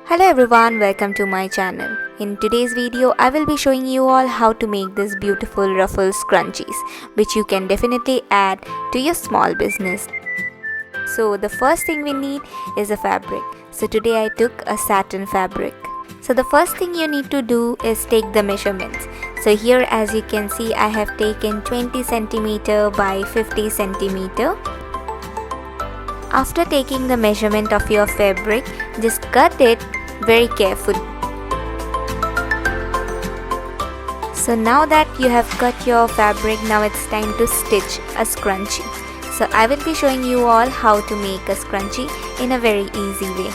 Hello everyone, welcome to my channel. In today's video, I will be showing you all how to make this beautiful Ruffle Scrunchies, which you can definitely add to your small business. So the first thing we need is a fabric. So today I took a satin fabric. So the first thing you need to do is take the measurements. So here as you can see, I have taken 20 cm by 50 cm. After taking the measurement of your fabric, just cut it very carefully. So now that you have cut your fabric, now it's time to stitch a scrunchie. So I will be showing you all how to make a scrunchie in a very easy way.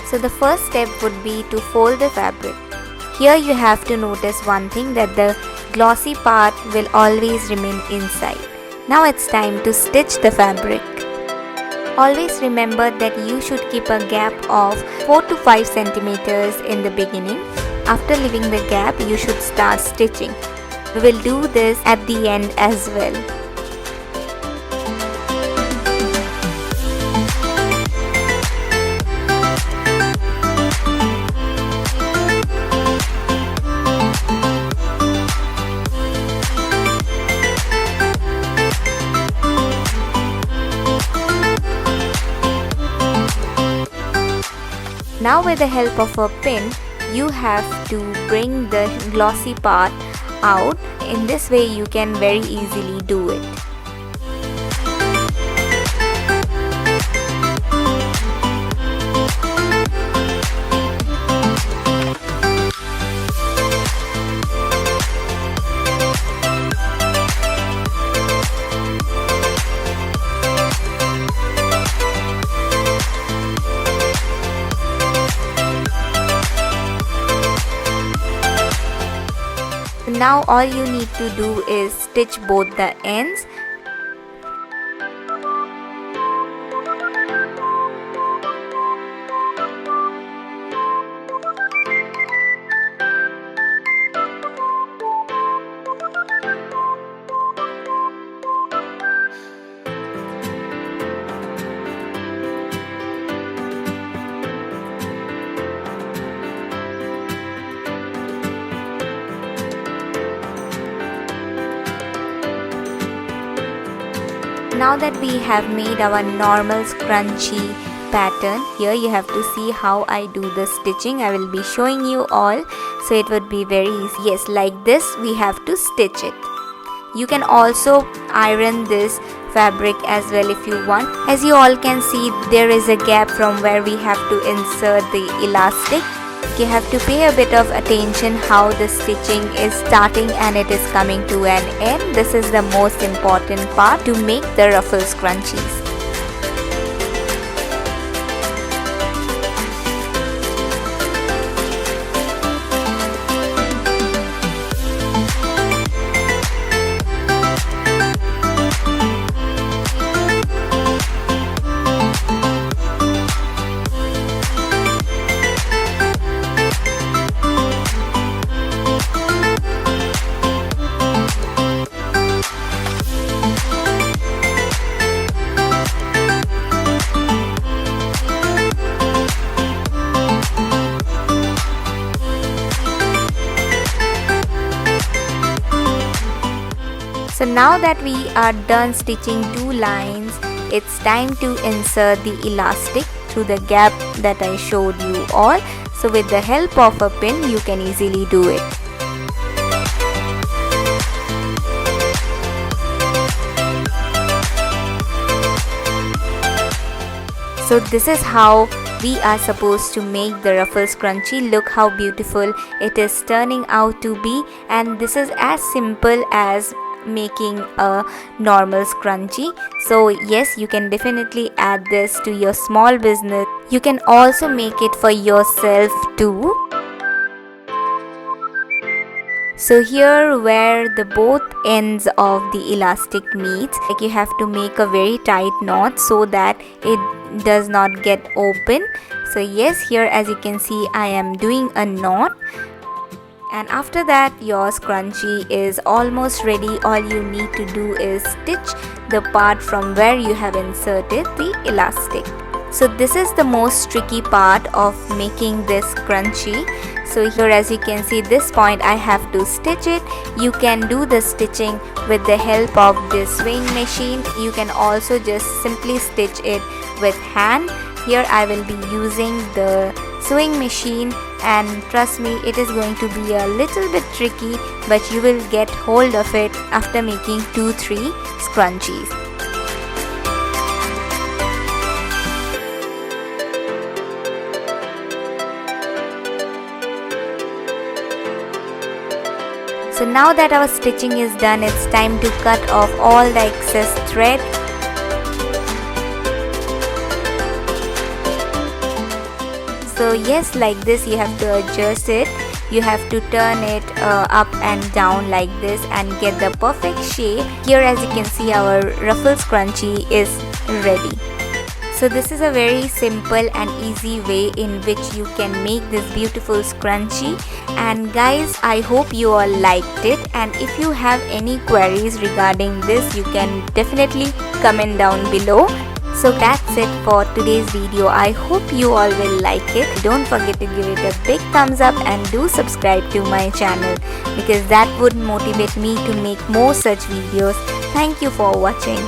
So the first step would be to fold the fabric. Here you have to notice one thing, that the glossy part will always remain inside. Now it's time to stitch the fabric. Always remember that you should keep a gap of 4 to 5 centimeters in the beginning. After leaving the gap, you should start stitching. We will do this at the end as well. Now with the help of a pin, you have to bring the glossy part out. In this way you can very easily do it. Now all you need to do is stitch both the ends. Now that we have made our normal scrunchie pattern, here you have to see how I do the stitching. I will be showing you all, so it would be very easy. Yes, like this we have to stitch it. You can also iron this fabric as well if you want. As you all can see, there is a gap from where we have to insert the elastic. You have to pay a bit of attention how the stitching is starting and it is coming to an end. This is the most important part to make the Ruffle Scrunchies. So now that we are done stitching two lines, it's time to insert the elastic through the gap that I showed you all. So with the help of a pin, you can easily do it. So this is how we are supposed to make the Ruffle Scrunchie. Look how beautiful it is turning out to be, and this is as simple as making a normal scrunchie. So yes, you can definitely add this to your small business. You can also make it for yourself too. So here where the both ends of the elastic meets, like you have to make a very tight knot so that it does not get open. So yes, here as you can see, I am doing a knot. And after that, your scrunchie is almost ready. All you need to do is stitch the part from where you have inserted the elastic. So this is the most tricky part of making this scrunchie. So here, as you can see, this point I have to stitch it. You can do the stitching with the help of this sewing machine. You can also just simply stitch it with hand. Here I will be using the sewing machine, and trust me, it is going to be a little bit tricky, but you will get hold of it after making 2-3 scrunchies. So now that our stitching is done, it's time to cut off all the excess thread. So yes, like this you have to adjust it. You have to turn it up and down like this and get the perfect shape. Here, as you can see, our Ruffle Scrunchie is ready. So this is a very simple and easy way in which you can make this beautiful scrunchie. And guys, I hope you all liked it, and if you have any queries regarding this, you can definitely comment down below. So that's it for today's video. I hope you all will like it. Don't forget to give it a big thumbs up and do subscribe to my channel, because that would motivate me to make more such videos. Thank you for watching.